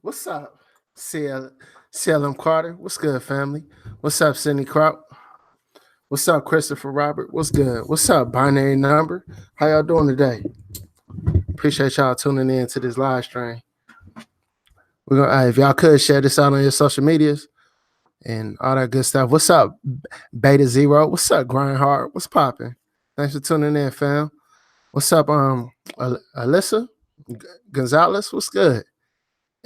What's up, CLM Carter? What's good, family? What's up, Cindy Kraut? What's up, Christopher Robert? What's good? What's up, Binary Number? How y'all doing today? Appreciate y'all tuning in to this live stream. We're gonna, if y'all could share this out on your social medias and all that good stuff. What's up, Beta Zero? What's up, Grindhard? What's popping? Thanks for tuning in, fam. What's up, Alyssa Gonzalez? What's good?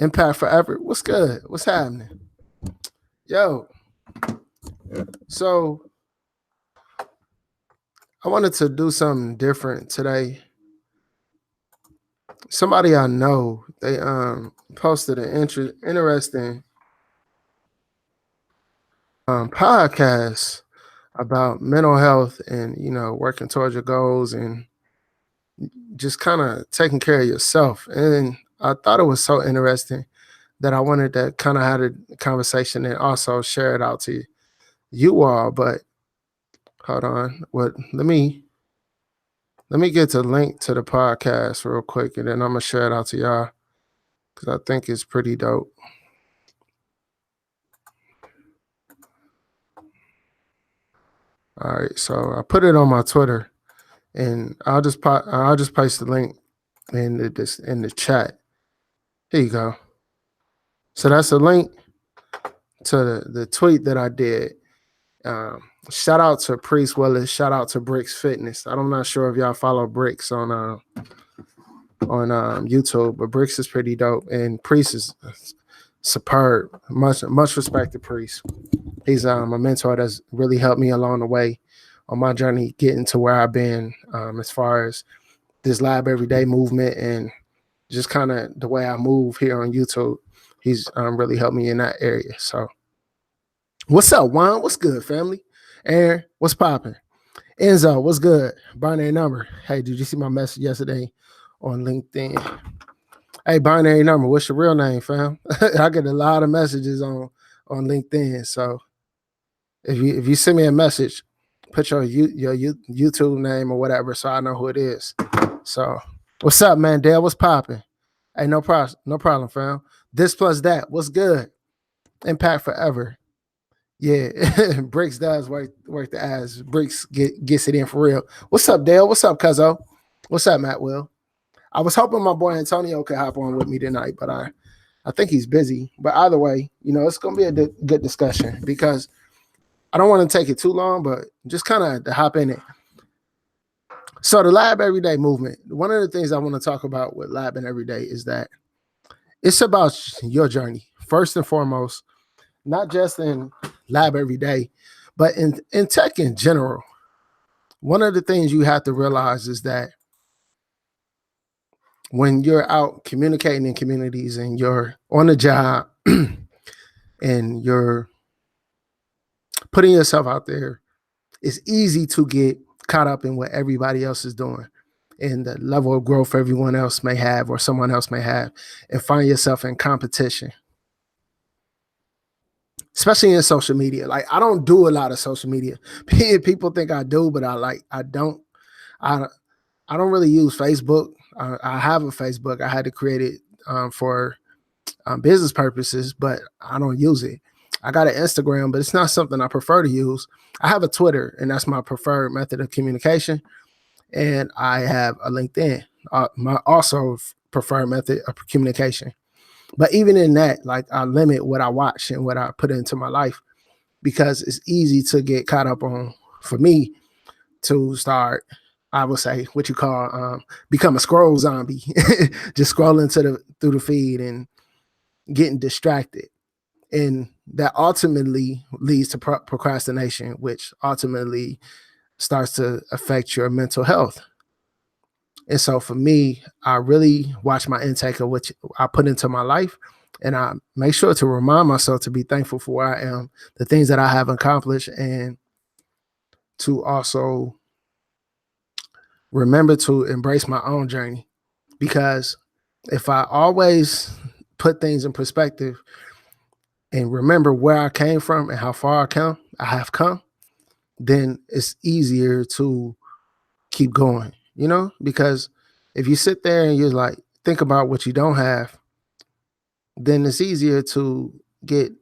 Impact Forever. What's good? What's happening? Yo, so I wanted to do something different today. Somebody I know, they posted an interesting podcast about mental health and working towards your goals and just kind of taking care of yourself. And I thought it was so interesting that I wanted to kind of have a conversation and also share it out to you all. But hold on, let me get the link to the podcast real quick, and then I'm gonna share it out to y'all because I think it's pretty dope. All right, so I put it on my Twitter, and I'll just paste the link in the chat. Here you go. So that's a link to the tweet that I did. Shout out to Priest Willis. Shout out to Bricks Fitness. I'm not sure if y'all follow Bricks on YouTube, but Bricks is pretty dope, and Priest is superb. Much respect to Priest. He's a mentor that's really helped me along the way on my journey getting to where I've been, as far as this Labeveryday movement and just kind of the way I move here on YouTube. He's really helped me in that area. So what's up, Juan? What's good, family? Aaron, what's popping? Enzo, what's good? Binary Number. Hey, did you see my message yesterday on LinkedIn? Hey, Binary Number, what's your real name, fam? I get a lot of messages on LinkedIn. So if you send me a message, put your YouTube name or whatever so I know who it is. So what's up, man? Dale, what's popping? Hey, no problem, fam. This plus that, what's good? Impact Forever. Yeah, Bricks does work the ass. Bricks gets it in for real. What's up, Dale? What's up, Cuzzo? What's up, Matt Will? I was hoping my boy Antonio could hop on with me tonight, but I think he's busy. But either way, it's going to be a good discussion because I don't want to take it too long, but just kind of to hop in it. So the Labeveryday movement, one of the things I want to talk about with Labeveryday is that it's about your journey, first and foremost, not just in Labeveryday, but in tech in general. One of the things you have to realize is that when you're out communicating in communities and you're on the job and you're putting yourself out there, it's easy to get caught up in what everybody else is doing and the level of growth everyone else may have or someone else may have, and find yourself in competition. Especially in social media. Like, I don't do a lot of social media. People think I do, but I don't really use Facebook. I have a Facebook. I had to create it for business purposes, but I don't use it. I got an Instagram, but it's not something I prefer to use. I have a Twitter, and that's my preferred method of communication. And I have a LinkedIn, my also preferred method of communication. But even in that, like, I limit what I watch and what I put into my life because it's easy to get caught up on, for me, to start, I would say, what you call become a scroll zombie, just scrolling through the feed and getting distracted. And that ultimately leads to procrastination, which ultimately starts to affect your mental health. And so for me, I really watch my intake of what I put into my life, and I make sure to remind myself to be thankful for where I am, the things that I have accomplished, and to also remember to embrace my own journey. Because if I always put things in perspective and remember where I came from and how far I have come, then it's easier to keep going, because if you sit there and you're like, think about what you don't have, then it's easier to get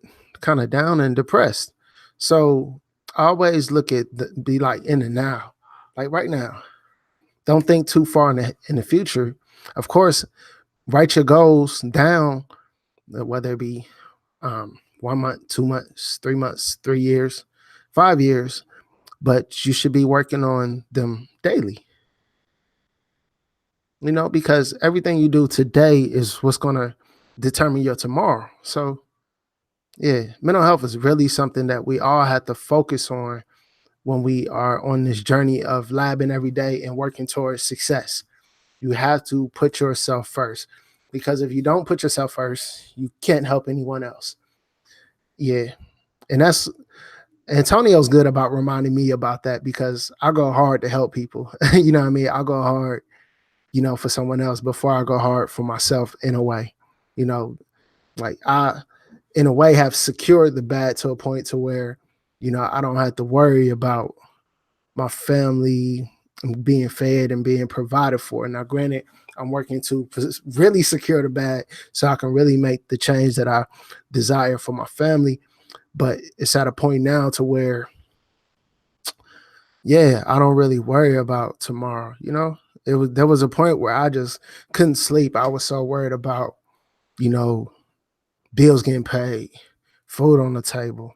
kind of down and depressed. So I always look at be like in the now, like right now. Don't think too far in the future. Of course, write your goals down, whether it be 1 month, 2 months, 3 months, 3 years, 5 years, but you should be working on them daily. Because everything you do today is what's going to determine your tomorrow. So, yeah, mental health is really something that we all have to focus on when we are on this journey of labbing every day and working towards success. You have to put yourself first, because if you don't put yourself first, you can't help anyone else. Yeah. And that's Antonio's good about reminding me about that, because I go hard to help people. You know what I mean? I go hard, for someone else before I go hard for myself in a way. You know, like I in a way have secured the bag to a point to where, I don't have to worry about my family being fed and being provided for. Now, granted, I'm working to really secure the bag so I can really make the change that I desire for my family. But it's at a point now to where, yeah, I don't really worry about tomorrow. There was a point where I just couldn't sleep. I was so worried about, you know, bills getting paid, food on the table,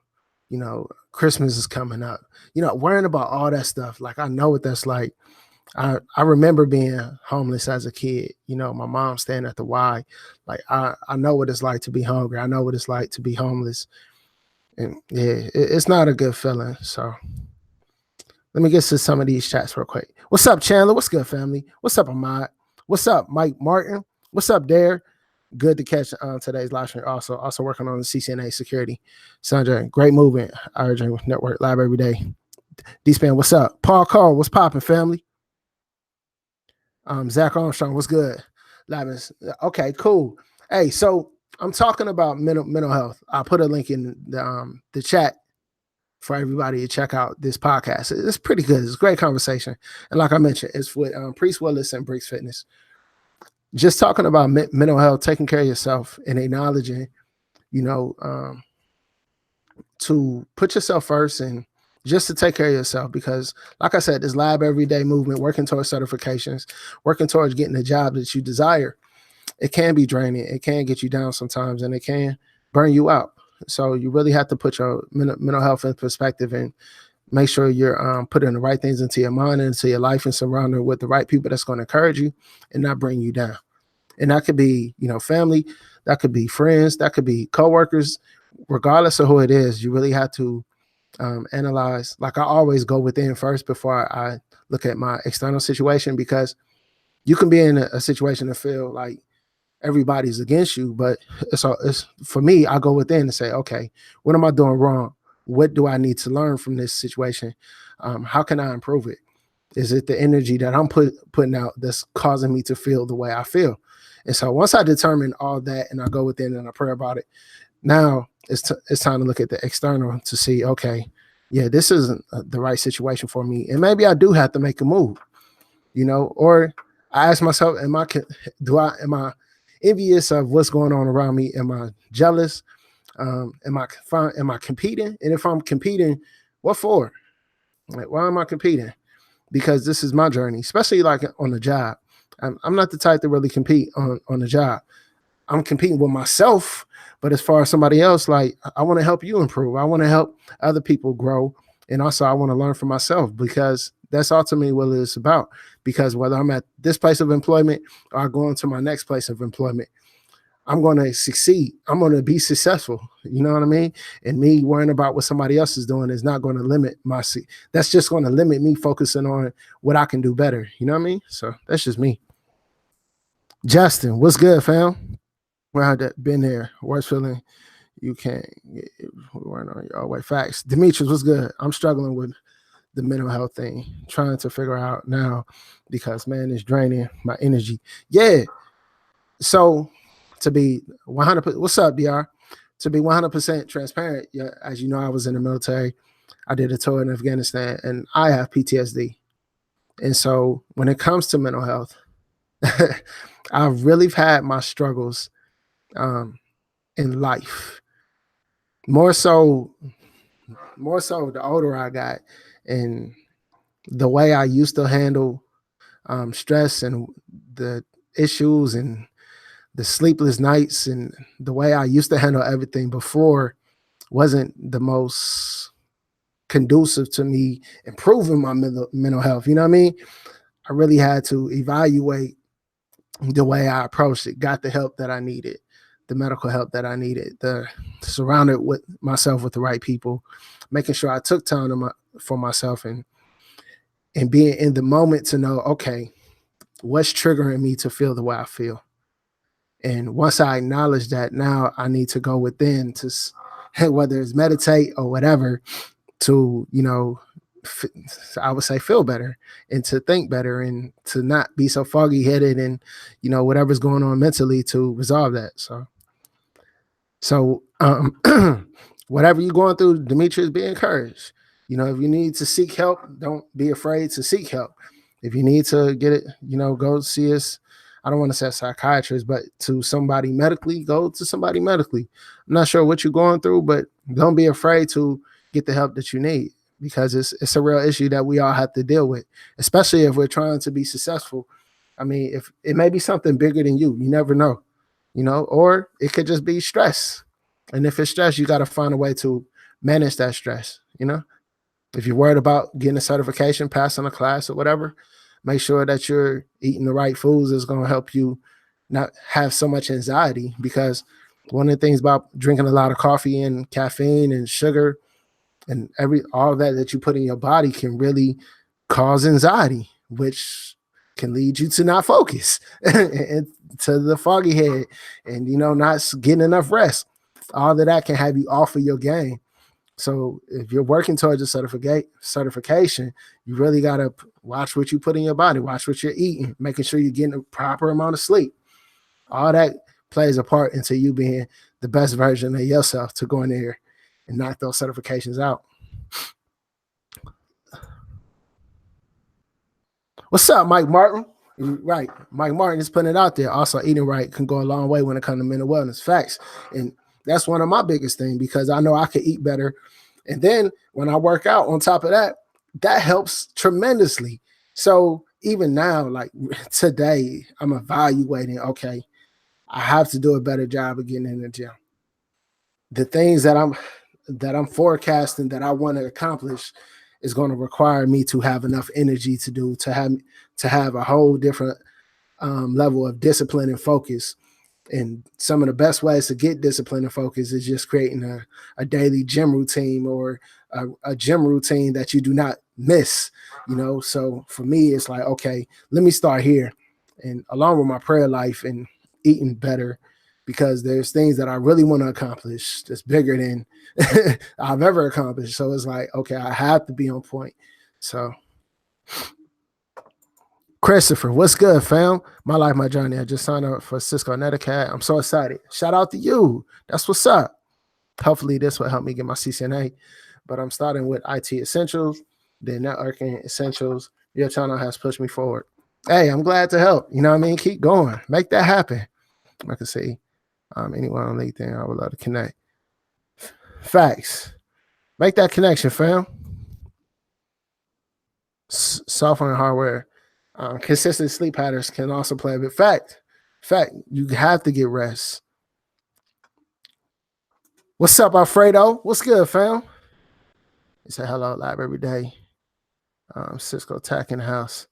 Christmas is coming up, worrying about all that stuff. Like, I know what that's like. I remember being homeless as a kid, my mom staying at the Y. Like, I know what it's like to be hungry. I know what it's like to be homeless. And yeah, it's not a good feeling. So let me get to some of these chats real quick. What's up, Chandler? What's good, family? What's up, Ahmad? What's up, Mike Martin? What's up, Dare? Good to catch today's live stream. Also working on the CCNA Security. Sandra, great movement. Origin Network Labeveryday. D-Span, what's up? Paul Cole, what's popping, family? Zach Armstrong, what's good? Lavins, okay, cool. Hey, so I'm talking about mental health. I'll put a link in the chat for everybody to check out this podcast. It's pretty good. It's a great conversation. And like I mentioned, it's with Priest Willis and Briggs Fitness. Just talking about mental health, taking care of yourself, and acknowledging, to put yourself first and just to take care of yourself. Because like I said, this Labeveryday movement, working towards certifications, working towards getting the job that you desire, it can be draining. It can get you down sometimes, and it can burn you out. So you really have to put your mental health in perspective and make sure you're putting the right things into your mind and into your life, and surrounding with the right people that's going to encourage you and not bring you down. And that could be, family, that could be friends, that could be coworkers. Regardless of who it is, you really have to analyze. Like, I always go within first before I look at my external situation, because you can be in a situation to feel like everybody's against you, but it's for me, I go within and say, okay, what am I doing wrong? What do I need to learn from this situation? How can I improve it? Is it the energy that I'm putting out that's causing me to feel the way I feel? And so once I determine all that and I go within and I pray about it, now it's time to look at the external to see, okay, yeah, this isn't the right situation for me. And maybe I do have to make a move, or I ask myself, am I envious of what's going on around me? Am I jealous? Am I competing? And if I'm competing, what for? Like, why am I competing? Because this is my journey, especially like on the job. I'm not the type to really compete on the job. I'm competing with myself, but as far as somebody else, like, I want to help you improve. I want to help other people grow. And also I want to learn from myself, because that's ultimately what it's about. Because whether I'm at this place of employment or I go into my next place of employment, I'm going to succeed. I'm going to be successful. You know what I mean? And me worrying about what somebody else is doing is not going to limit that's just going to limit me focusing on what I can do better. You know what I mean? So that's just me. Justin, what's good, fam? Well, that been there. Worst feeling you can't get, we weren't on your way. Facts. Demetrius, what's good? I'm struggling with the mental health thing, trying to figure out now, because man, it's draining my energy. Yeah. So to be 100%, what's up, DR? To be 100% transparent, yeah, as you know, I was in the military. I did a tour in Afghanistan, and I have PTSD. And so when it comes to mental health, I've really had my struggles in life. More so, the older I got, and the way I used to handle stress and the issues and the sleepless nights and the way I used to handle everything before wasn't the most conducive to me improving my mental health. You know what I mean? I really had to evaluate the way I approached it, got the help that I needed, the medical help that I needed, the surrounded with myself with the right people, making sure I took time for myself and being in the moment to know, okay, what's triggering me to feel the way I feel. And once I acknowledge that, now I need to go within to whether it's meditate or whatever to, I would say feel better and to think better and to not be so foggy headed and, whatever's going on mentally to resolve that. So whatever you're going through, Demetrius, be encouraged. If you need to seek help, don't be afraid to seek help. If you need to get it, go see us. I don't want to say a psychiatrist, but to somebody medically, go to somebody medically. I'm not sure what you're going through, but don't be afraid to get the help that you need, because it's a real issue that we all have to deal with, especially if we're trying to be successful. I mean, if it may be something bigger than you never know, or it could just be stress. And if it's stress, you got to find a way to manage that stress. If you're worried about getting a certification, passing a class or whatever, make sure that you're eating the right foods is going to help you not have so much anxiety, because one of the things about drinking a lot of coffee and caffeine and sugar and all that you put in your body can really cause anxiety, which can lead you to not focus and to the foggy head and, not getting enough rest. All of that can have you off of your game. So if you're working towards a certification, you really got to watch what you put in your body, watch what you're eating, making sure you're getting a proper amount of sleep. All that plays a part into you being the best version of yourself to go in there and knock those certifications out. What's up, Mike Martin? Right. Mike Martin is putting it out there. Also, eating right can go a long way when it comes to mental wellness. Facts. And that's one of my biggest things, because I know I can eat better. And then when I work out on top of that, that helps tremendously. So even now, like today, I'm evaluating, okay, I have to do a better job of getting in the gym. The things that I'm forecasting that I want to accomplish is going to require me to have enough energy to have a whole different level of discipline and focus. And some of the best ways to get discipline and focus is just creating a daily gym routine, or a gym routine that you do not miss, So for me, it's like, okay, let me start here. And along with my prayer life and eating better, because there's things that I really want to accomplish that's bigger than I've ever accomplished. So it's like, okay, I have to be on point. So Christopher, what's good, fam? My life, my journey. I just signed up for Cisco Netacad. I'm so excited. Shout out to you. That's what's up. Hopefully this will help me get my CCNA. But I'm starting with IT Essentials, then Networking Essentials. Your channel has pushed me forward. Hey, I'm glad to help. You know what I mean? Keep going. Make that happen. I can see anyone on LinkedIn, I would love to connect. Facts. Make that connection, fam. Software and hardware. Consistent sleep patterns can also play a bit. Fact, you have to get rest. What's up, Alfredo? What's good, fam? He said hello, Labeveryday. Cisco Tech in the house.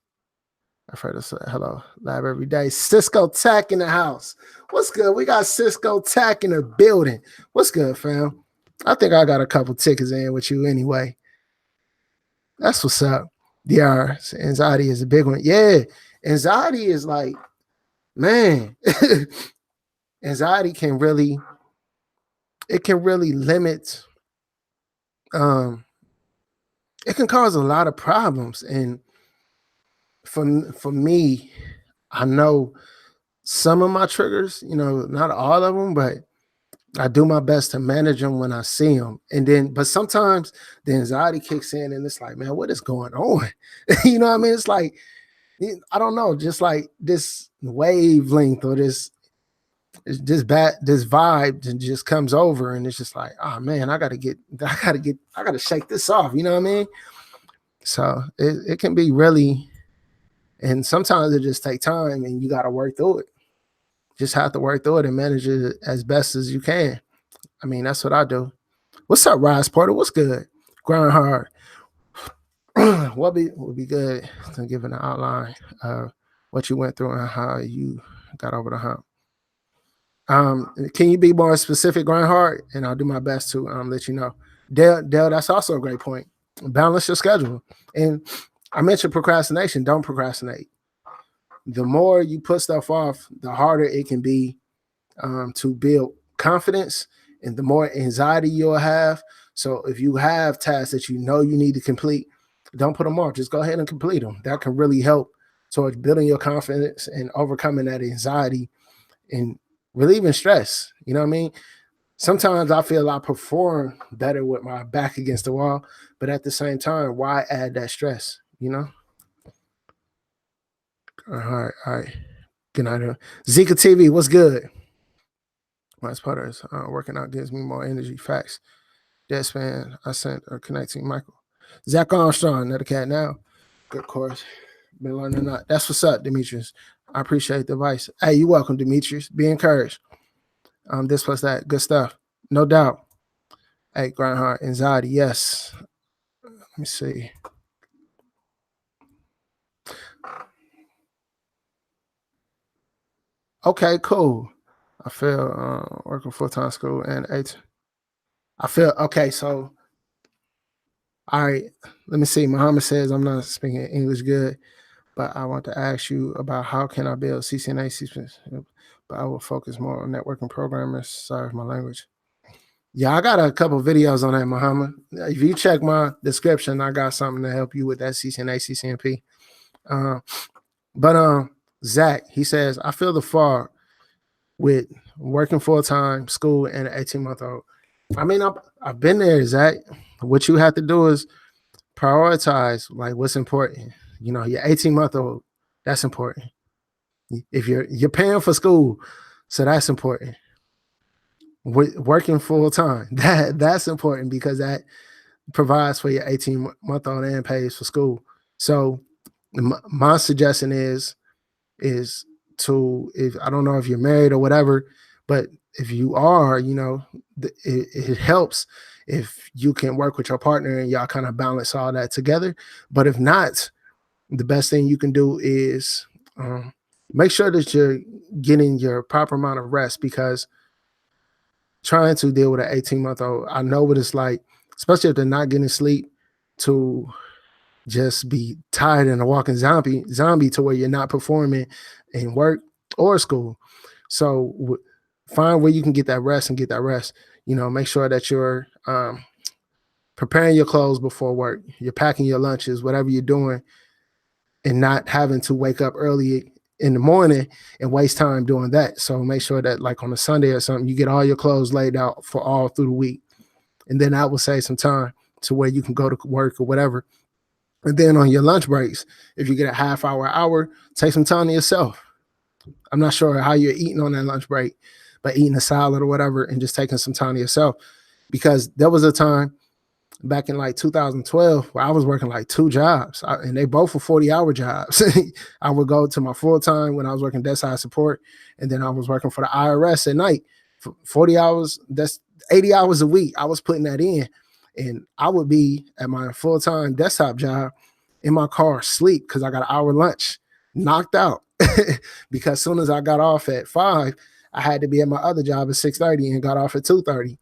Alfredo said hello, Labeveryday. Cisco Tech in the house. What's good? We got Cisco Tech in the building. What's good, fam? I think I got a couple tickets in with you anyway. That's what's up. Yeah, anxiety is a big one. Yeah, anxiety is like, man, anxiety can really limit, it can cause a lot of problems. And for me, I know some of my triggers, not all of them, but I do my best to manage them when I see them. And then, but sometimes the anxiety kicks in and it's like, man, what is going on? You know what I mean? It's like, I don't know, just like this wavelength or this it's this vibe that just comes over, and it's just like, oh man, I gotta shake this off. You know what I mean? So it can be really, and sometimes it just take time, and you gotta work through it. Just have to work through it and manage it as best as you can. I mean, that's what I do. What's up, Rise Porter? What's good? Grind hard. What would be good to give an outline of what you went through and how you got over the hump. Can you be more specific, Grind hard? And I'll do my best to let you know. Dale, that's also a great point. Balance your schedule. And I mentioned procrastination. Don't procrastinate. The more you put stuff off, the harder it can be to build confidence, and the more anxiety you'll have. So if you have tasks that you know you need to complete, don't put them off. Just go ahead and complete them. That can really help towards building your confidence and overcoming that anxiety and relieving stress. You know what I mean? Sometimes I feel I perform better with my back against the wall, but at the same time, why add that stress? You know? All right. Good night. Zika TV, what's good? My putters working out gives me more energy. Facts. Deadspan, I sent or connecting Michael. Zach Armstrong, another cat now. Good course. Been learning a lot. That's what's up, Demetrius. I appreciate the advice. Hey, you're welcome, Demetrius. Be encouraged. This plus that. Good stuff. No doubt. Hey, grind hard. Anxiety, yes. Let me see. Okay, cool. I feel working full-time school and 8. I feel okay, so all right, let me see. Muhammad says I'm not speaking English good, but I want to ask you about how can I build CCNA systems, but I will focus more on networking programmers. Sorry for my language. Yeah, I got a couple videos on that, Muhammad. If you check my description, I got something to help you with that CCNA, CCNP. But Zach, he says, I feel the far with working full-time, school, and an 18-month-old. I mean, I've been there, Zach. What you have to do is prioritize like what's important. You know, your 18-month-old, that's important. If you're paying for school, so that's important. Working full-time, that's important because that provides for your 18-month-old and pays for school. So my suggestion is to, if I don't know if you're married or whatever, but if you are, you know, it helps if you can work with your partner and y'all kind of balance all that together. But if not, the best thing you can do is make sure that you're getting your proper amount of rest, because trying to deal with an 18-month-old, I know what it's like, especially if they're not getting sleep, to just be tired and a walking zombie to where you're not performing in work or school. So find where you can get that rest and get that rest. You know, make sure that you're preparing your clothes before work, you're packing your lunches, whatever you're doing, and not having to wake up early in the morning and waste time doing that. So make sure that like on a Sunday or something, you get all your clothes laid out for all through the week. And then I will save some time to where you can go to work or whatever. And then on your lunch breaks, if you get a half hour, take some time to yourself. I'm not sure how you're eating on that lunch break, but eating a salad or whatever and just taking some time to yourself. Because there was a time back in like 2012 where I was working like 2 jobs, and they both were 40-hour jobs. I would go to my full-time when I was working desk side support, and then I was working for the IRS at night for 40 hours. That's 80 hours a week. I was putting that in. And I would be at my full-time desktop job in my car asleep because I got an hour lunch, knocked out. Because as soon as I got off at 5, I had to be at my other job at 6:30 and got off at 2:30.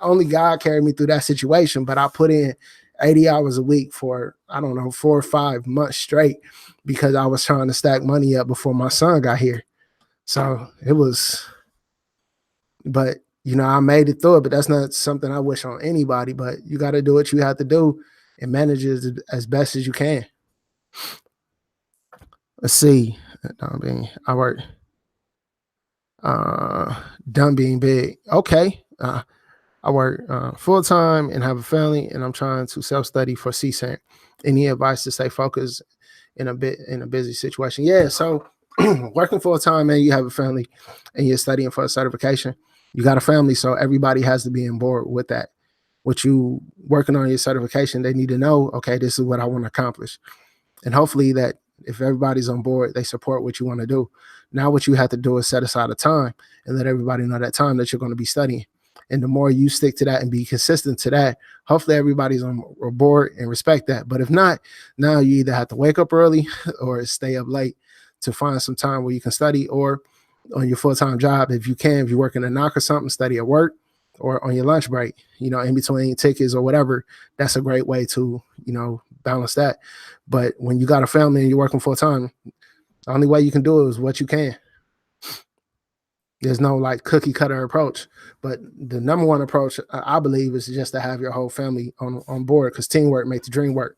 Only God carried me through that situation, but I put in 80 hours a week for, I don't know, 4 or 5 months straight because I was trying to stack money up before my son got here. So it was, but you know, I made it through it, but that's not something I wish on anybody. But you got to do what you have to do and manage it as best as you can. Let's see. I work done being big. Okay. I work full-time and have a family, and I'm trying to self-study for CCNA. Any advice to stay focused in a busy situation? Yeah. So working full time and you have a family and you're studying for a certification, you got a family, so everybody has to be on board with that. What you working on your certification, they need to know, okay, this is what I want to accomplish. And hopefully that if everybody's on board, they support what you want to do. Now what you have to do is set aside a time and let everybody know that time that you're going to be studying. And the more you stick to that and be consistent to that, hopefully everybody's on board and respect that. But if not, now you either have to wake up early or stay up late to find some time where you can study, or on your full-time job, if you can, if you're working a knock or something, study at work or on your lunch break, in between tickets or whatever. That's a great way to, balance that. But when you got a family and you're working full time, the only way you can do it is what you can. There's no like cookie cutter approach, but the number one approach, I believe, is just to have your whole family on board, because teamwork makes the dream work.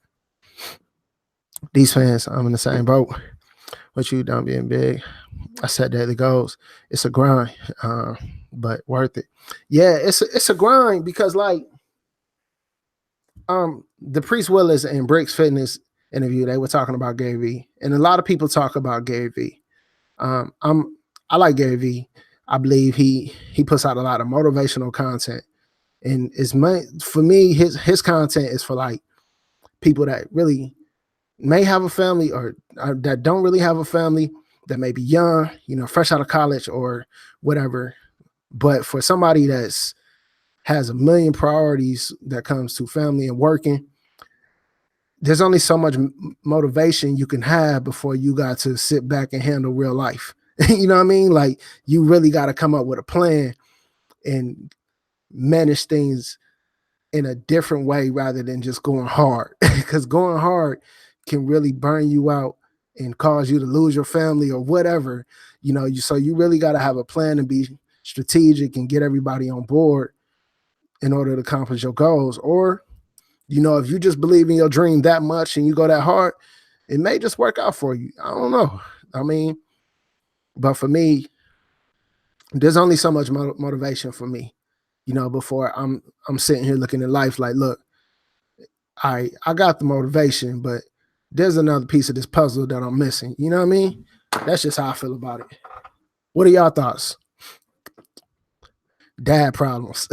These fans, I'm in the same boat. What you done being big? I set daily goals. It's a grind, but worth it. Yeah, it's a grind because like the Priest Willis and Bricks Fitness interview, they were talking about Gary Vee, and a lot of people talk about Gary Vee. I like Gary Vee. I believe he puts out a lot of motivational content, and for me, his content is for like people that really may have a family or that don't really have a family, that may be young, fresh out of college or whatever. But for somebody that's has a million priorities that comes to family and working, there's only so much motivation you can have before you got to sit back and handle real life. You know what I mean? Like, you really got to come up with a plan and manage things in a different way rather than just going hard, because going hard can really burn you out and cause you to lose your family or whatever. So you really got to have a plan and be strategic and get everybody on board in order to accomplish your goals. Or, if you just believe in your dream that much and you go that hard, it may just work out for you. I don't know. I mean, but for me, there's only so much motivation for me, before I'm sitting here looking at life like, look, I got the motivation, but there's another piece of this puzzle that I'm missing. You know what I mean? That's just how I feel about it. What are y'all thoughts? Dad problems.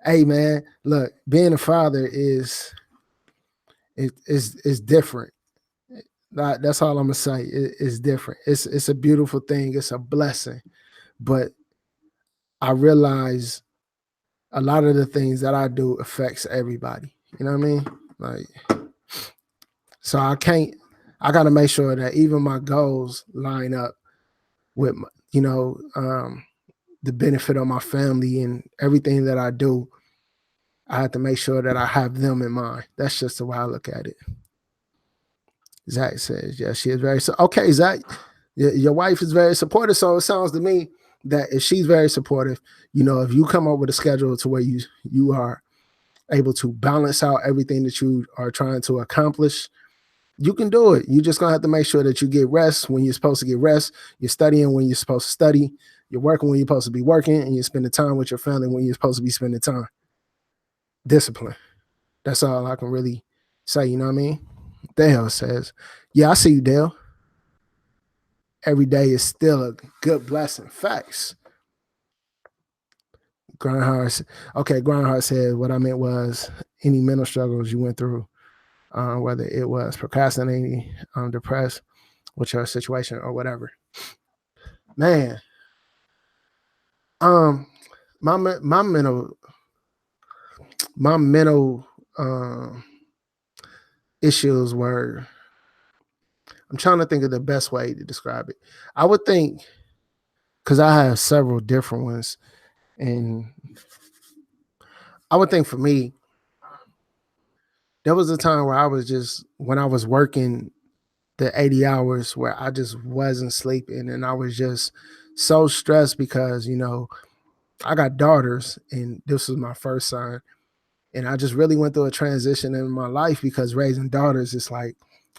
Hey man, look, being a father is different. That's all I'm gonna say. It's different. It's a beautiful thing. It's a blessing. But I realize a lot of the things that I do affects everybody. You know what I mean? Like, so I got to make sure that even my goals line up with, the benefit of my family, and everything that I do. I have to make sure that I have them in mind. That's just the way I look at it. Zach says, yeah, she is very, okay, Zach, your wife is very supportive. So it sounds to me that if she's very supportive, if you come up with a schedule to where you are able to balance out everything that you are trying to accomplish, you can do it. You just gonna have to make sure that you get rest when you're supposed to get rest. You're studying when you're supposed to study. You're working when you're supposed to be working, and you're spending time with your family when you're supposed to be spending time. Discipline. That's all I can really say. You know what I mean? Dale says, yeah, I see you, Dale. Every day is still a good blessing. Facts. Grindhard. Okay, Grindhard said, what I meant was any mental struggles you went through, whether it was procrastinating, depressed with your situation or whatever. Man, my mental issues were, I'm trying to think of the best way to describe it. I would think, because I have several different ones, and I would think for me, there was a time where when I was working the 80 hours, where I just wasn't sleeping, and I was just so stressed because, I got daughters, and this was my first son. And I just really went through a transition in my life, because raising daughters, it's like,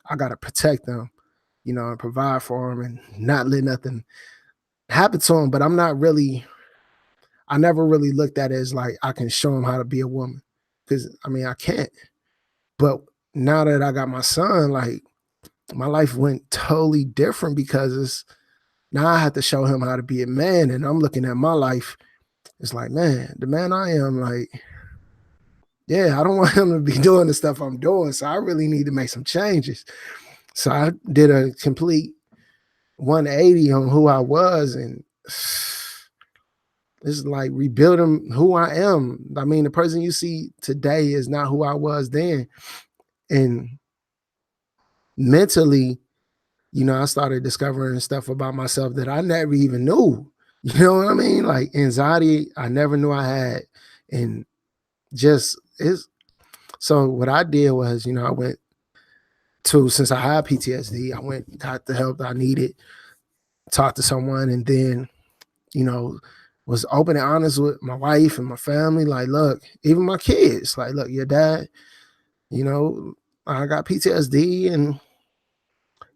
I got to protect them, and provide for them and not let nothing happen to them. But I never really looked at it as like I can show them how to be a woman, because I can't. But now that I got my son, like, my life went totally different because now I had to show him how to be a man. And I'm looking at my life. It's like, man, the man I am, like, yeah, I don't want him to be doing the stuff I'm doing. So I really need to make some changes. So I did a complete 180 on who I was. And it's like rebuilding who I am. I mean, the person you see today is not who I was then. And mentally, I started discovering stuff about myself that I never even knew. You know what I mean? Like anxiety, I never knew I had. And just is so what I did was, I went to, since I had PTSD, I went, got the help that I needed, talked to someone, and then, was open and honest with my wife and my family. Like, look, even my kids, like, look, your dad, I got PTSD, and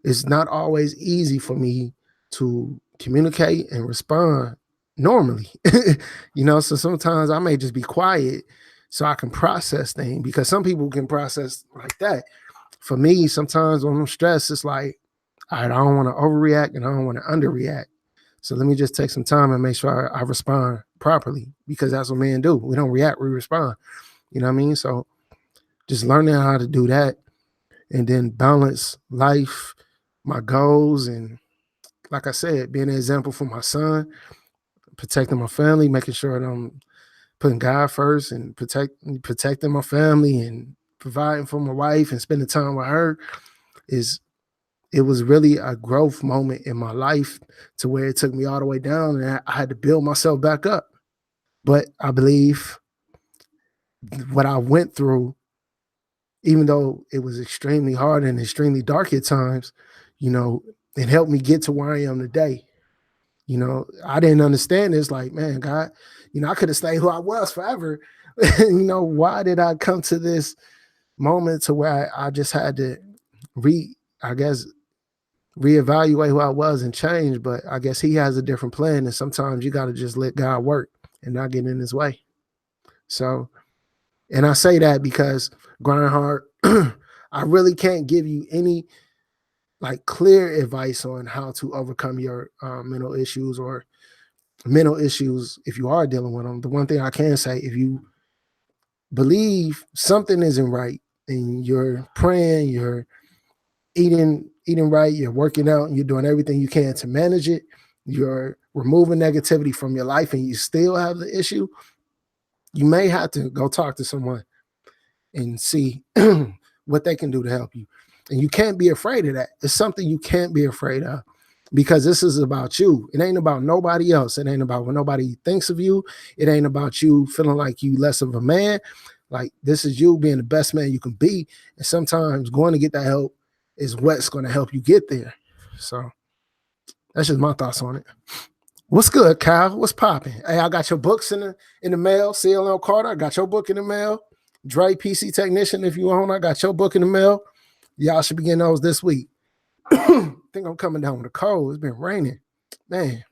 it's not always easy for me to communicate and respond normally. So sometimes I may just be quiet so I can process things, because some people can process like that. For me, sometimes when I'm stressed, it's like, all right, I don't want to overreact and I don't want to underreact. So let me just take some time and make sure I respond properly, because that's what men do. We don't react, we respond. You know what I mean? So just learning how to do that, and then balance life, my goals, and like I said, being an example for my son, protecting my family, making sure that I'm putting God first, and protecting my family, and providing for my wife and spending time with her. It was really a growth moment in my life, to where it took me all the way down and I had to build myself back up. But I believe what I went through, even though it was extremely hard and extremely dark at times, it helped me get to where I am today. I didn't understand this. Like, man, God, I could have stayed who I was forever. Why did I come to this moment to where I just had to reevaluate who I was and change? But I guess he has a different plan. And sometimes you got to just let God work and not get in his way. So, and I say that because grind hard, I really can't give you any like clear advice on how to overcome your mental issues if you are dealing with them. The one thing I can say, if you believe something isn't right and you're praying, you're eating right, you're working out, and you're doing everything you can to manage it, you're removing negativity from your life, and you still have the issue, you may have to go talk to someone and see what they can do to help you. And you can't be afraid of that. It's something you can't be afraid of, because this is about you. It ain't about nobody else. It ain't about what nobody thinks of you. It ain't about you feeling like you less of a man. Like, this is you being the best man you can be. And sometimes going to get that help is what's going to help you get there. So that's just my thoughts on it. What's good, Kyle? What's popping? Hey, I got your books in the mail. CLL Carter, I got your book in the mail. Dre, PC Technician, if you own, I got your book in the mail. Y'all should be getting those this week. I think I'm coming down with a cold. It's been raining. Man.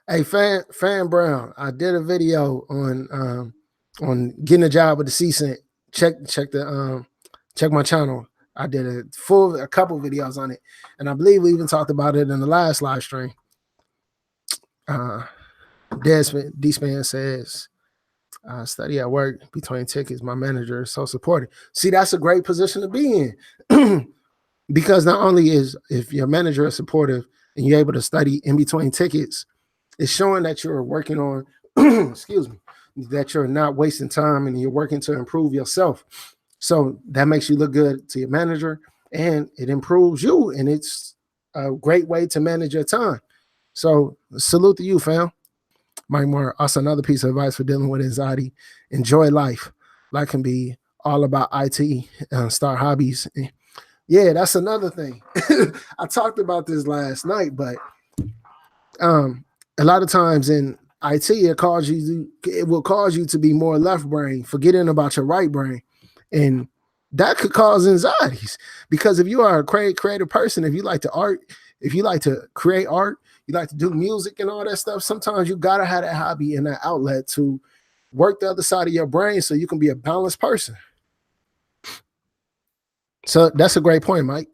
Hey, Fan Brown, I did a video on getting a job with the CCNA. Check my channel. I did a couple videos on it, and I believe we even talked about it in the last live stream. D-Span says, study at work between tickets. My manager is so supportive. See, that's a great position to be in. Because not only is, if your manager is supportive and you're able to study in between tickets, it's showing that you're working on, excuse me, that you're not wasting time and you're working to improve yourself. So that makes you look good to your manager, and it improves you, and it's a great way to manage your time. So salute to you, fam. Mike Moore, also another piece of advice for dealing with anxiety: enjoy life. Life can be all about IT, start hobbies. Yeah, that's another thing. I talked about this last night, but a lot of times in IT, it will cause you to be more left brain, forgetting about your right brain. And that could cause anxieties, because if you are a creative person, if you like to create art, you like to do music and all that stuff, sometimes you gotta have that hobby and that outlet to work the other side of your brain so you can be a balanced person. So that's a great point, Mike.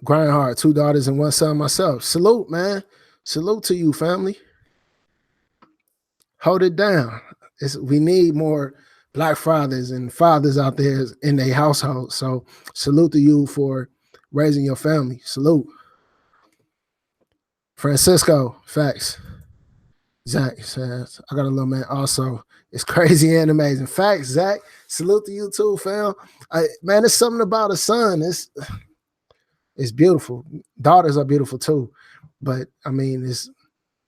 Grind hard, 2 daughters and 1 son myself. Salute, man. Salute to you, family. Hold it down. We need more Black fathers and fathers out there in their household. So salute to you for raising your family. Salute. Francisco, facts. Zach says, I got a little man also. It's crazy and amazing. Facts, Zach. Salute to you too, fam. Man, it's something about a son. It's beautiful. Daughters are beautiful too. But I mean,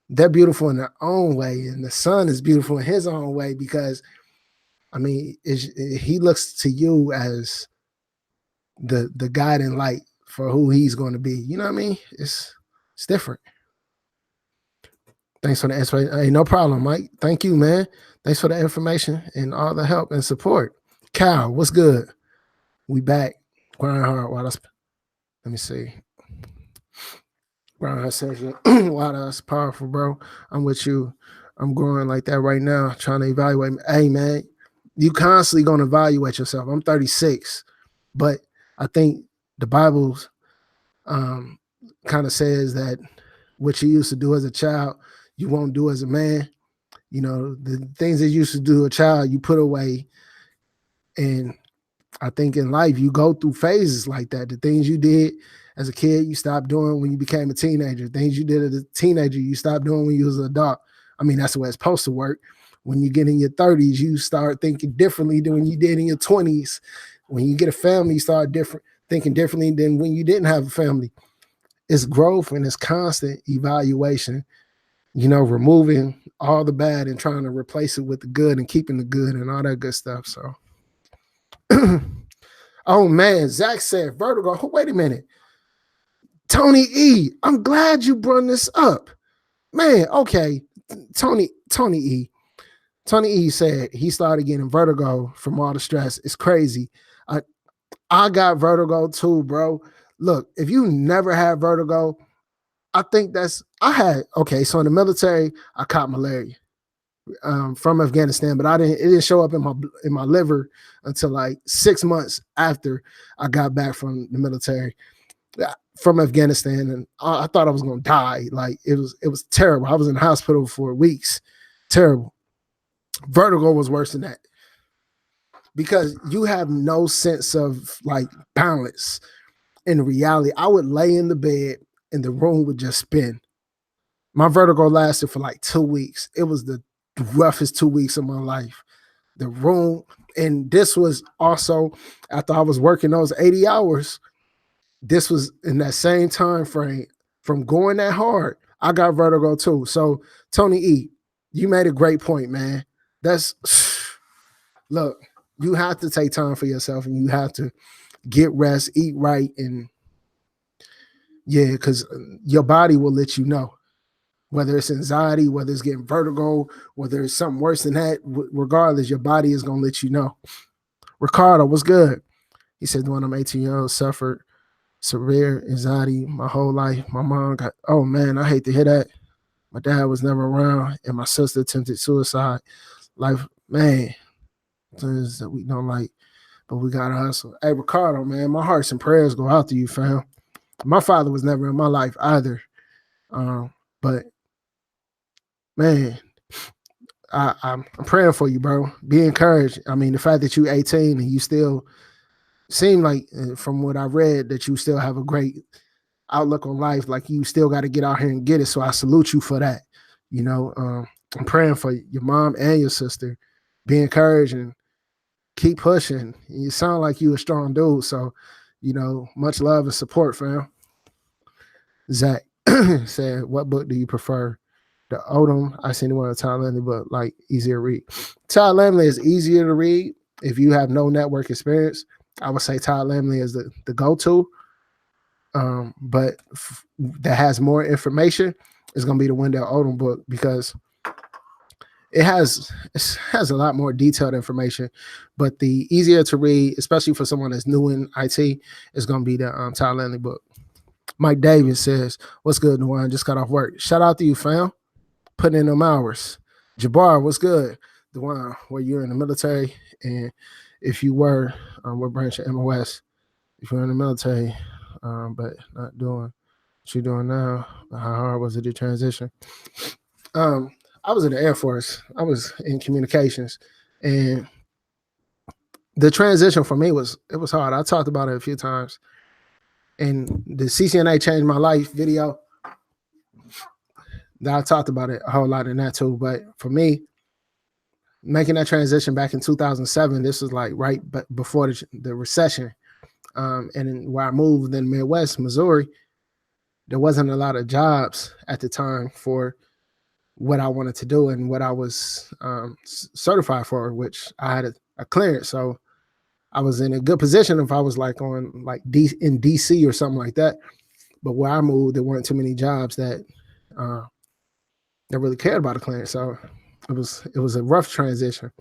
they're beautiful in their own way. And the son is beautiful in his own way because I mean, he looks to you as the guiding light for who he's going to be. You know what I mean? It's different. Thanks for the answer. Hey, no problem, Mike. Thank you, man. Thanks for the information and all the help and support. Cal, what's good? We back. Grind hard. Wow, let me see. Grind hard session. Wow, that's powerful, bro. I'm with you. I'm growing like that right now, trying to evaluate. Hey, man, you constantly going to evaluate yourself. I'm 36, but I think the Bible's kind of says that what you used to do as a child, you won't do as a man. You know, the things that you used to do as a child, you put away. And I think in life, you go through phases like that. The things you did as a kid, you stopped doing when you became a teenager. Things you did as a teenager, you stopped doing when you was an adult. I mean, that's the way it's supposed to work. When you get in your 30s, you start thinking differently than when you did in your 20s. When you get a family, you start thinking differently than when you didn't have a family. It's growth and it's constant evaluation, you know, removing all the bad and trying to replace it with the good and keeping the good and all that good stuff. So, oh man, Zach said vertigo. Oh, wait a minute. Tony E, I'm glad you brought this up. Man, okay. Tony E. Tony E said he started getting vertigo from all the stress. It's crazy. I got vertigo too, bro. Look, if you never had vertigo, I think so in the military, I caught malaria from Afghanistan, but it didn't show up in my liver until like 6 months after I got back from the military from Afghanistan, and I thought I was gonna die. Like it was terrible. I was in the hospital for weeks. Terrible. Vertigo was worse than that because you have no sense of like balance in reality. I would lay in the bed and the room would just spin. My vertigo lasted for like 2 weeks. It was the roughest 2 weeks of my life. The room, and this was also after I was working those 80 hours. This was in that same time frame from going that hard. I got vertigo too. So Tony E, you made a great point, man. Look, you have to take time for yourself and you have to get rest, eat right, and yeah, because your body will let you know. Whether it's anxiety, whether it's getting vertigo, whether it's something worse than that, regardless, your body is going to let you know. Ricardo, what's good? He said, when I'm 18 years old, suffered severe anxiety my whole life. My mom oh man, I hate to hear that. My dad was never around and my sister attempted suicide. Life, man, things that we don't like, but we got to hustle. Hey, Ricardo, man, my hearts and prayers go out to you, fam. My father was never in my life either. But man, I'm praying for you, bro. Be encouraged. I mean, the fact that you're 18 and you still seem like, from what I read, that you still have a great outlook on life. Like you still got to get out here and get it. So I salute you for that. You know, I'm praying for your mom and your sister. Be encouraged and keep pushing. You sound like you a strong dude. So, you know, much love and support, fam. Zach said, what book do you prefer? The Odom, I seen one of Todd Lamley, but like easier to read. Todd Lamley is easier to read if you have no network experience. I would say Todd Lamley is the go-to. But that has more information is going to be the Wendell Odom book because it has a lot more detailed information. But the easier to read, especially for someone that's new in IT, is going to be the Todd Lamley book. Mike Davis says, what's good, Nuwan? Just got off work. Shout out to you, fam. Putting in them hours. Jabbar, what's good? The one where you're in the military and if you were, what branch of MOS, if you're in the military, but not doing what you're doing now, how hard was it to transition? I was in the Air Force. I was in communications, and the transition for me was hard. I talked about it a few times, and the CCNA changed my life video. That I talked about it a whole lot in that too. But for me, making that transition back in 2007, this was like right before the recession, and where I moved in Midwest Missouri, there wasn't a lot of jobs at the time for what I wanted to do and what I was certified for, which I had a clearance. So I was in a good position if I was like on like in DC or something like that. But where I moved, there weren't too many jobs that really cared about a clearance. So it was a rough transition.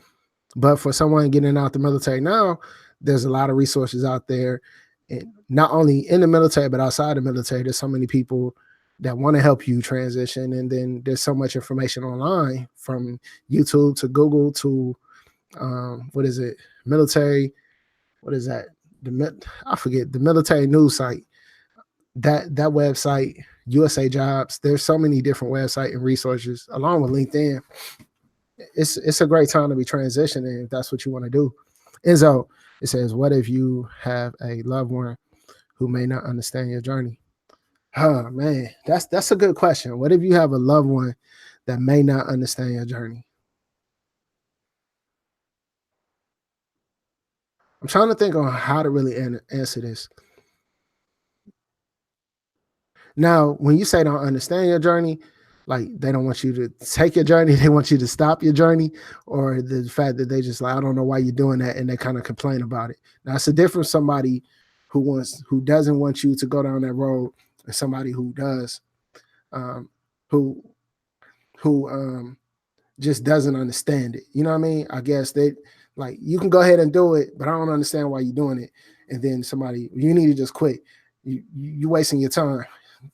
But for someone getting out the military now, there's a lot of resources out there, and not only in the military but outside the military. There's so many people that want to help you transition, and then there's so much information online, from YouTube to Google to what is it, military, what is that, I forget, the military news site, that website, USA Jobs. There's so many different websites and resources, along with LinkedIn. It's a great time to be transitioning if that's what you want to do. Enzo, it says, what if you have a loved one who may not understand your journey? Oh man, that's a good question. What if you have a loved one that may not understand your journey? I'm trying to think on how to really answer this. Now, when you say don't understand your journey, like they don't want you to take your journey, they want you to stop your journey, or the fact that they just like, I don't know why you're doing that, and they kind of complain about it. Now, it's a different somebody who doesn't want you to go down that road, and somebody who does, who just doesn't understand it. You know what I mean? I guess they like, you can go ahead and do it, but I don't understand why you're doing it. And then somebody, you need to just quit. You're wasting your time.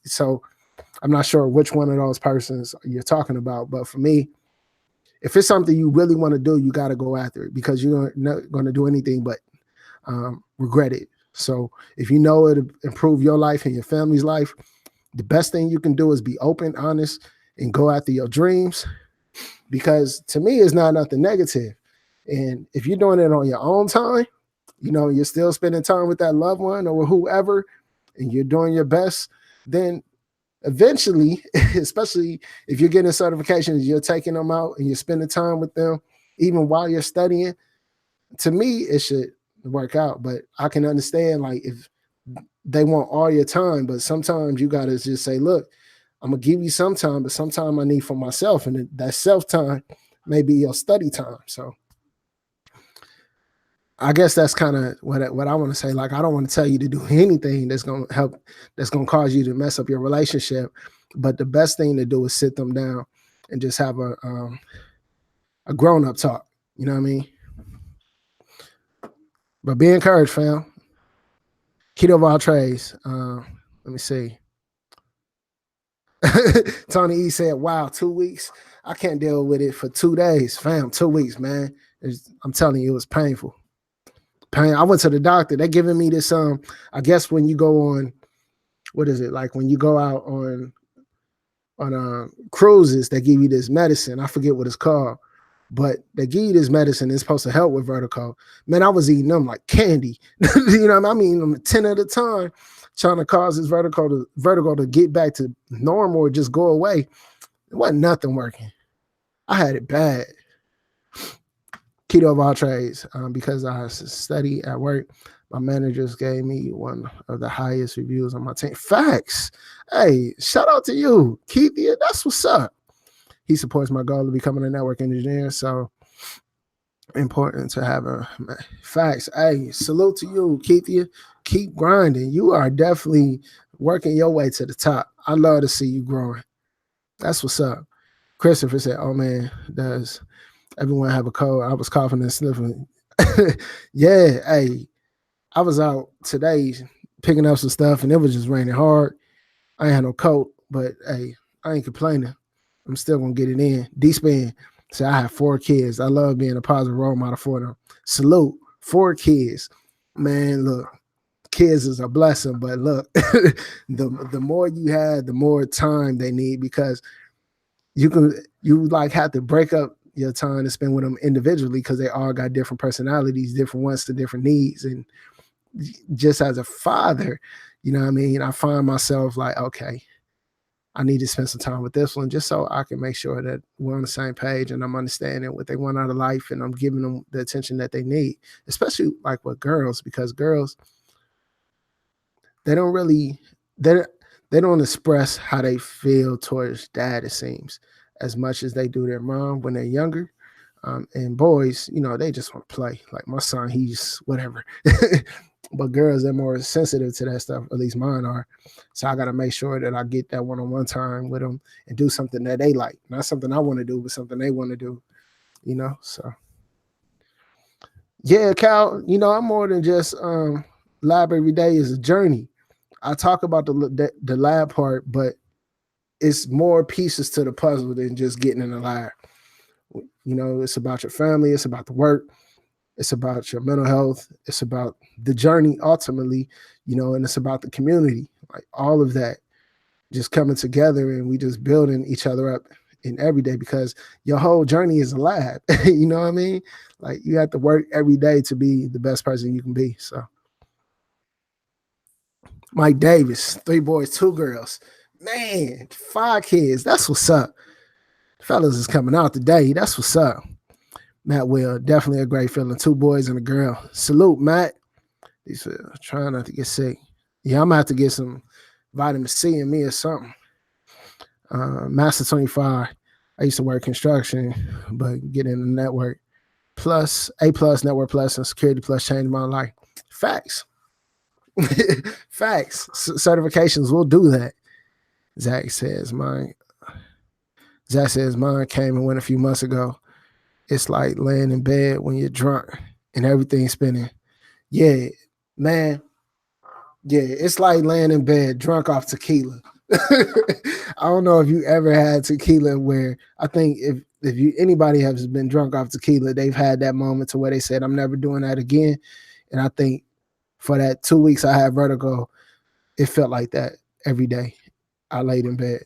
So I'm not sure which one of those persons you're talking about, but for me, if it's something you really want to do, you got to go after it, because you're not going to do anything but regret it. So if you know it'll improve your life and your family's life, the best thing you can do is be open, honest, and go after your dreams, because to me, it's not nothing negative. And if you're doing it on your own time, you're still spending time with that loved one or whoever, and you're doing your best, then eventually, especially if you're getting certifications, you're taking them out and you're spending time with them, even while you're studying, to me, it should work out. But I can understand, like, if they want all your time, but sometimes you got to just say, look, I'm going to give you some time, but some time I need for myself. And that self time may be your study time. So I guess that's kind of what I want to say. Like, I don't want to tell you to do anything that's going to help, that's going to cause you to mess up your relationship. But the best thing to do is sit them down and just have a grown-up talk. You know what I mean? But be encouraged, fam. Keto of all trades. Let me see. Tony E said, wow, 2 weeks. I can't deal with it for 2 days. Fam, 2 weeks, man. I'm telling you, it was painful. I went to the doctor. They're giving me this, I guess when you go on, what is it? Like when you go out on cruises, they give you this medicine. I forget what it's called, but they give you this medicine. It's supposed to help with vertigo. Man, I was eating them like candy. You know what I mean? I'm 10 at a time, trying to cause this vertigo to get back to normal or just go away. It wasn't nothing working. I had it bad. Keto of all trades, because I study at work. My managers gave me one of the highest reviews on my team. Facts. Hey, shout out to you, Keith. That's what's up. He supports my goal of becoming a network engineer. So important to have a facts. Hey, salute to you, Keith. Keep grinding. You are definitely working your way to the top. I love to see you growing. That's what's up. Christopher said, oh man, does everyone have a cold? I was coughing and sniffling. Yeah, hey, I was out today picking up some stuff and it was just raining hard. I ain't had no coat, but hey, I ain't complaining. I'm still gonna get it in. D-Span said, I have 4 kids. I love being a positive role model for them. Salute 4 kids. Man, look, kids is a blessing, but look, the more you have, the more time they need, because you like have to break up your time to spend with them individually, because they all got different personalities, different wants, to different needs. And just as a father, you know what I mean, I find myself like, okay, I need to spend some time with this one, just so I can make sure that we're on the same page and I'm understanding what they want out of life, and I'm giving them the attention that they need, especially like with girls, because girls, they don't really they they don't express how they feel towards dad, it seems, as much as they do their mom when they're younger. And boys, they just want to play. Like my son, he's whatever. But girls, they're more sensitive to that stuff. At least mine are. So I got to make sure that I get that one-on-one time with them and do something that they like, not something I want to do, but something they want to do. So yeah, Cal. I'm more than just lab every day is a journey. I talk about the lab part, but it's more pieces to the puzzle than just getting in the lab. It's about your family, it's about the work, it's about your mental health, it's about the journey ultimately, and it's about the community. Like all of that just coming together, and we just building each other up in every day, because your whole journey is a lab. You know what I mean? Like you have to work every day to be the best person you can be. So Mike Davis, 3 boys, 2 girls. Man, 5 kids. That's what's up. Fellas is coming out today. That's what's up. Matt Will, definitely a great feeling. 2 boys and a girl. Salute, Matt. He's trying not to get sick. Yeah, I'm gonna have to get some vitamin C in me or something. Master 25. I used to work construction, but get in the network. Plus, A plus, network plus, and security plus changed my life. Facts. Facts. Certifications will do that. Zach says mine came and went a few months ago. It's like laying in bed when you're drunk and everything's spinning. Yeah, man. Yeah, it's like laying in bed drunk off tequila. I don't know if you ever had tequila where I think if anybody has been drunk off tequila, they've had that moment to where they said, I'm never doing that again. And I think for that 2 weeks I had vertigo, it felt like that every day. I laid in bed.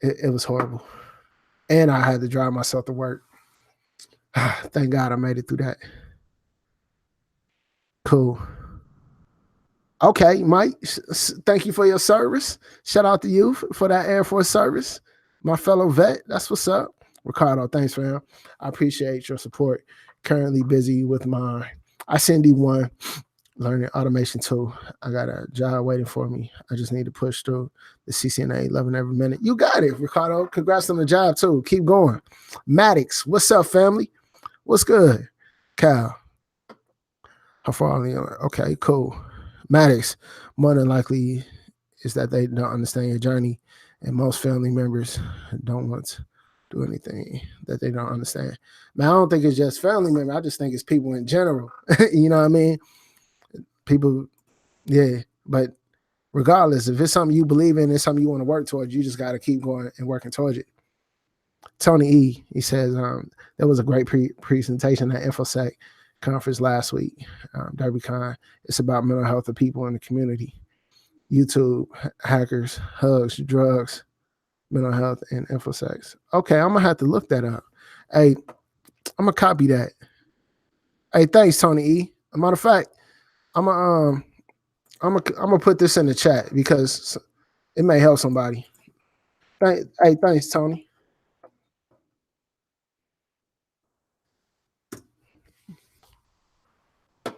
It was horrible. And I had to drive myself to work. Thank God I made it through that. Cool. Okay, Mike, thank you for your service. Shout out to you for that Air Force service. My fellow vet, that's what's up. Ricardo, thanks, fam. I appreciate your support. Currently busy with my ICND1 learning automation tool. I got a job waiting for me. I just need to push through the CCNA 11 every minute. You got it, Ricardo. Congrats on the job, too. Keep going. Maddox, what's up, family? What's good? Cal, how far are you? Okay, cool. Maddox, more than likely is that they don't understand your journey, and most family members don't want to do anything that they don't understand. Man, I don't think it's just family members. I just think it's people in general. You know what I mean? People, yeah. But regardless, if it's something you believe in, it's something you want to work towards, you just got to keep going and working towards it. Tony E, he says, there was a great presentation at InfoSec conference last week, DerbyCon. It's about mental health of people in the community. YouTube, hackers, hugs, drugs, mental health, and InfoSec. Okay, I'm going to have to look that up. Hey, I'm going to copy that. Hey, thanks, Tony E. As a matter of fact, I'm gonna put this in the chat because it may help somebody. Hey, thanks, Tony.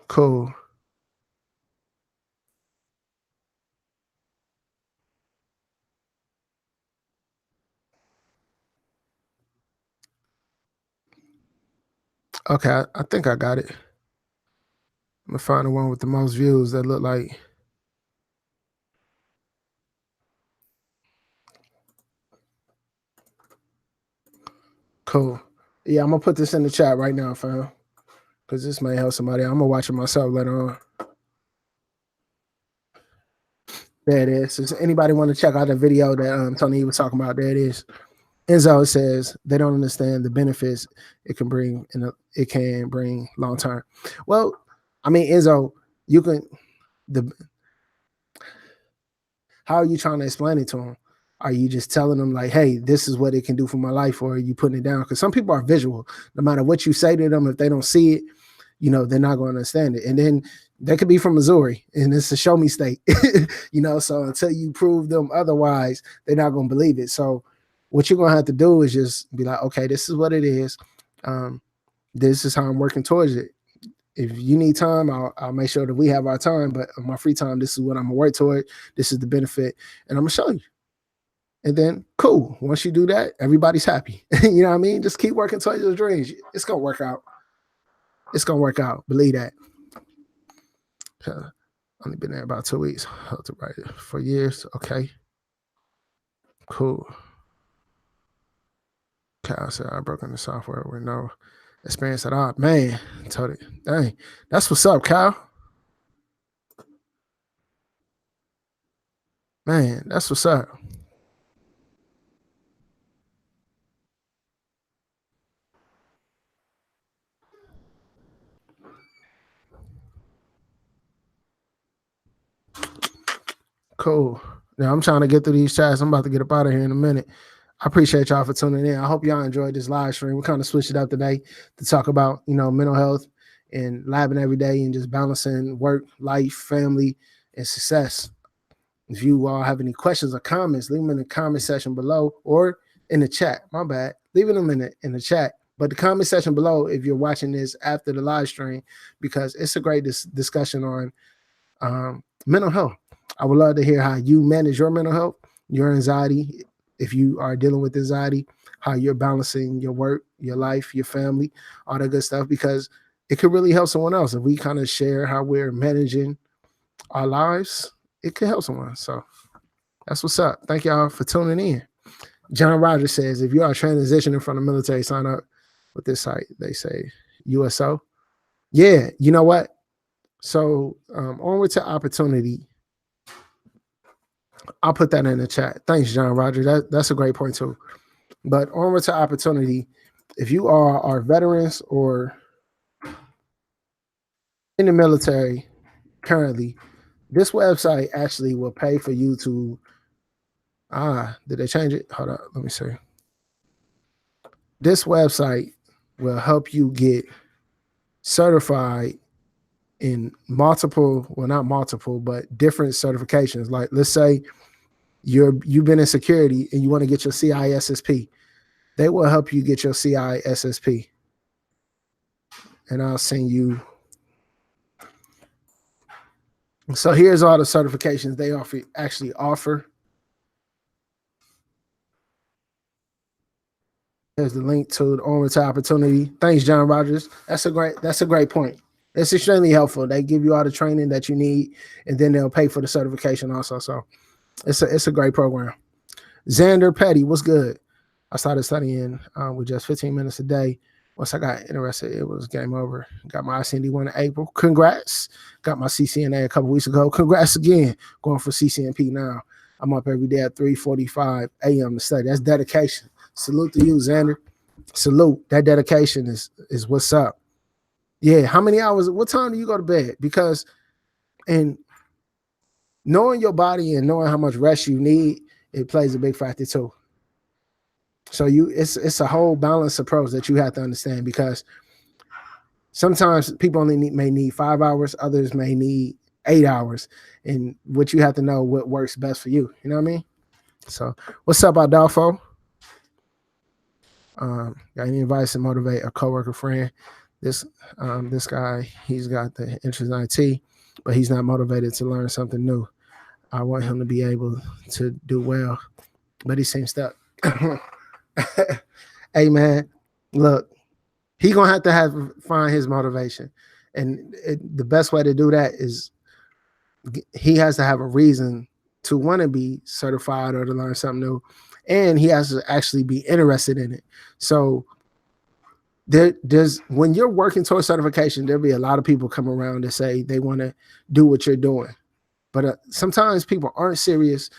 Cool. Okay, I think I got it. I'm gonna find the one with the most views that look like. Cool. Yeah, I'm gonna put this in the chat right now, fam, because this may help somebody. I'm gonna watch it myself later on. There it is. Does anybody want to check out the video that Tony was talking about? There it is. Enzo says they don't understand the benefits it can bring, and it can bring long term. Well, I mean, Enzo, you can the how are you trying to explain it to them? Are you just telling them like, hey, this is what it can do for my life, or are you putting it down? Because some people are visual. No matter what you say to them, if they don't see it, they're not going to understand it. And then they could be from Missouri, and it's a show me state, So until you prove them otherwise, they're not going to believe it. So what you're going to have to do is just be like, okay, this is what it is. This is how I'm working towards it. If you need time, I'll make sure that we have our time. But on my free time, this is what I'm gonna work toward. This is the benefit, and I'm gonna show you. And then, cool. Once you do that, everybody's happy. You know what I mean? Just keep working towards your dreams. It's gonna work out. It's gonna work out. Believe that. Only been there about 2 weeks. How to write it for years. Okay. Cool. Cal said I broke into software with no experience at all. Man, told it. Dang, that's what's up, Cal. Man, that's what's up. Cool. Now I'm trying to get through these chats. I'm about to get up out of here in a minute. I appreciate y'all for tuning in. I hope y'all enjoyed this live stream. We kind of switched it up today to talk about, mental health and labbing every day and just balancing work, life, family, and success. If you all have any questions or comments, leave them in the comment section below or in the chat. My bad. Leaving them in the chat. But the comment section below, if you're watching this after the live stream, because it's a great discussion on mental health. I would love to hear how you manage your mental health, your anxiety, if you are dealing with anxiety, how you're balancing your work, your life, your family, all that good stuff, because it could really help someone else. If we kind of share how we're managing our lives, it could help someone. So that's what's up. Thank y'all for tuning in. John Rogers says, if you are transitioning from the military, sign up with this site. They say USO. Yeah, you know what? So onward to opportunity. I'll put that in the chat. Thanks, John Roger. That's a great point too. But onward to opportunity. If you are veterans or in the military currently, this website actually will pay for you to. Did they change it? Hold on, let me see. This website will help you get certified in multiple, well, not multiple, but different certifications. Like, let's say you've been in security and you want to get your CISSP. They will help you get your CISSP. And I'll send you. So here's all the certifications they actually offer. There's the link to the Onward to Opportunity. Thanks, John Rogers. That's a great point. It's extremely helpful. They give you all the training that you need, and then they'll pay for the certification also. So it's a great program. Xander Petty, what's good? I started studying with just 15 minutes a day. Once I got interested, it was game over. Got my ICND1 in April. Congrats. Got my CCNA a couple weeks ago. Congrats again. Going for CCNP now. I'm up every day at 3:45 a.m. to study. That's dedication. Salute to you, Xander. Salute. That dedication is what's up. Yeah. How many hours? What time do you go to bed? Because and knowing your body and knowing how much rest you need, it plays a big factor too. So it's a whole balanced approach that you have to understand, because sometimes people may need 5 hours, others may need 8 hours, and what you have to know what works best for you. You know what I mean? So what's up, Adolfo? Got any advice to motivate a coworker friend? This guy, he's got the interest in IT, but he's not motivated to learn something new. I want him to be able to do well, but he seems stuck. Hey man, look, he gonna have to find his motivation, and the best way to do that is he has to have a reason to want to be certified or to learn something new, and he has to actually be interested in it. So there's when you're working towards certification, there'll be a lot of people come around to say they want to do what you're doing, but sometimes people aren't serious,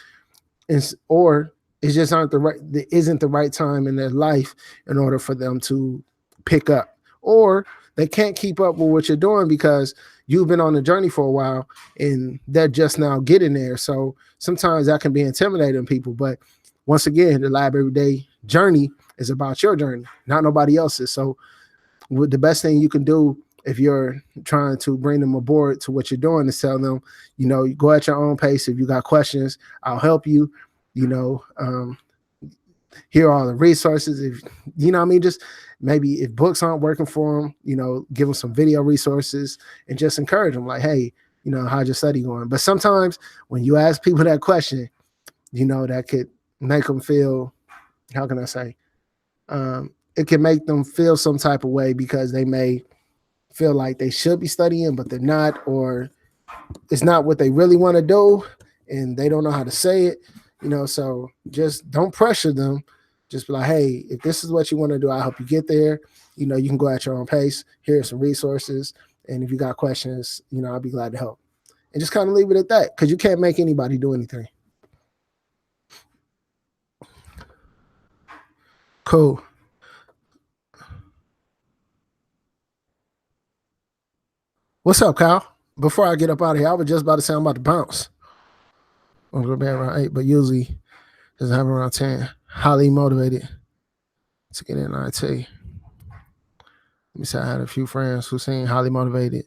or it just isn't the right time in their life in order for them to pick up, or they can't keep up with what you're doing because you've been on the journey for a while and they're just now getting there. So sometimes that can be intimidating people. But once again, the Labeveryday journey is about your journey, not nobody else's. So the best thing you can do if you're trying to bring them aboard to what you're doing is tell them, you go at your own pace. If you got questions, I'll help you. Here are all the resources. If what I mean, just maybe if books aren't working for them, give them some video resources and just encourage them. Like, hey, how's your study going? But sometimes when you ask people that question, that could make them feel, how can I say, it can make them feel some type of way because they may feel like they should be studying, but they're not, or it's not what they really want to do and they don't know how to say it, so just don't pressure them. Just be like, hey, if this is what you want to do, I'll help you get there. You can go at your own pace. Here are some resources. And if you got questions, I'll be glad to help. And just kind of leave it at that, because you can't make anybody do anything. Cool. What's up, Kyle? Before I get up out of here, I was just about to say I'm about to bounce. I'm going to be around 8, but usually doesn't have around 10. Highly motivated to get in IT. Let me say I had a few friends who seem highly motivated,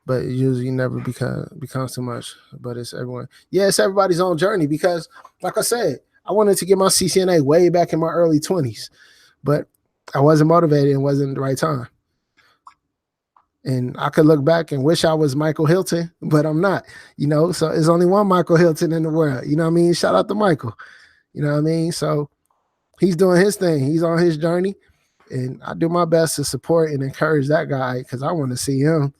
but it usually never becomes too much. But it's everyone. Yeah, it's everybody's own journey because, like I said, I wanted to get my CCNA way back in my early 20s, but I wasn't motivated and wasn't the right time. And I could look back and wish I was Michael Hilton, but I'm not, so there's only one Michael Hilton in the world. You know what I mean? Shout out to Michael. You know what I mean? So he's doing his thing. He's on his journey. And I do my best to support and encourage that guy because I want to see him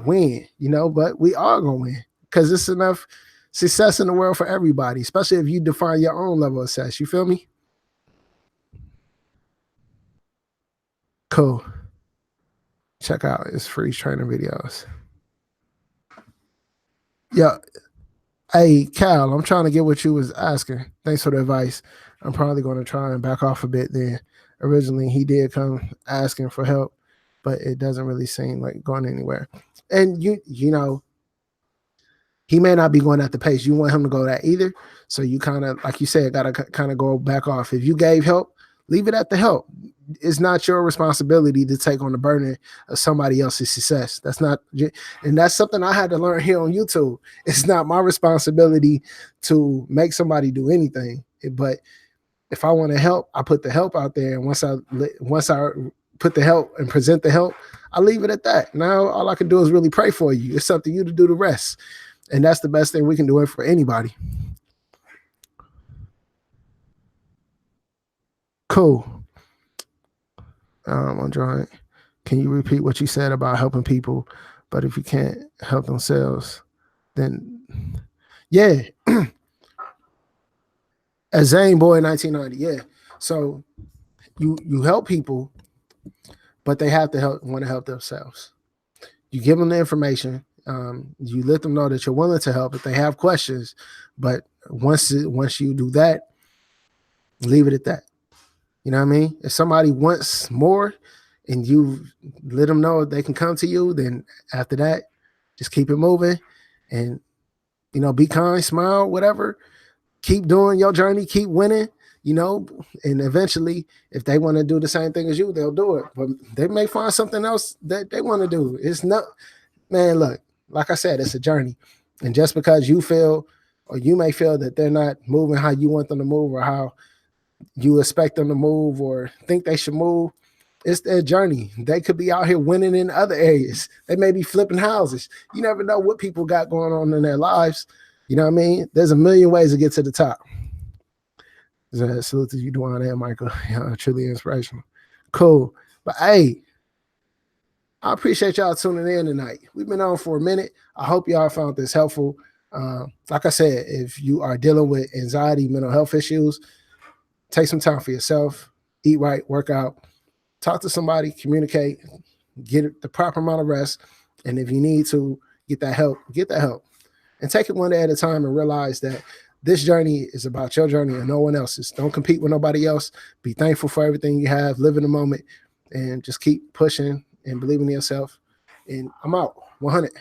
win, but we are going to win because it's enough success in the world for everybody, especially if you define your own level of success. You feel me? Cool. Check out his free training videos. Yeah. Hey, Cal, I'm trying to get what you was asking. Thanks for the advice. I'm probably going to try and back off a bit then. Originally, he did come asking for help, but it doesn't really seem like going anywhere. And, he may not be going at the pace you want him to go at either. So you kind of, like you said, got to kind of go back off. If you gave help, leave it at the help. It's not your responsibility to take on the burden of somebody else's success. That's not, and that's something I had to learn here on YouTube. It's not my responsibility to make somebody do anything. But if I want to help, I put the help out there. And once I put the help and present the help, I leave it at that. Now all I can do is really pray for you. It's up to you to do the rest. And that's the best thing we can do it for anybody. Cool. I'm drawing. Can you repeat what you said about helping people? But if you can't help themselves, then yeah. As Zane Boy 1990, yeah. So you help people, but they have to want to help themselves. You give them the information. You let them know that you're willing to help if they have questions. But once you do that, leave it at that. You know what I mean? If somebody wants more and you let them know they can come to you, then after that, just keep it moving and, be kind, smile, whatever. Keep doing your journey, keep winning, and eventually if they want to do the same thing as you, they'll do it. But they may find something else that they want to do. It's not, man, look, like I said, it's a journey. And just because you feel, or you may feel that they're not moving how you want them to move or how you expect them to move or think they should move, it's their journey. They could be out here winning in other areas. They may be flipping houses. You never know what people got going on in their lives. You know what I mean? There's a million ways to get to the top. Salute to you, Dwan and Michael. Truly inspirational. Cool. But hey, I appreciate y'all tuning in tonight. We've been on for a minute. I hope y'all found this helpful. Like I said, if you are dealing with anxiety, mental health issues, take some time for yourself, eat right, work out, talk to somebody, communicate, get the proper amount of rest. And if you need to get that help, and take it one day at a time and realize that this journey is about your journey and no one else's. Don't compete with nobody else. Be thankful for everything you have, live in the moment, and just keep pushing and believing in yourself. And I'm out. 100.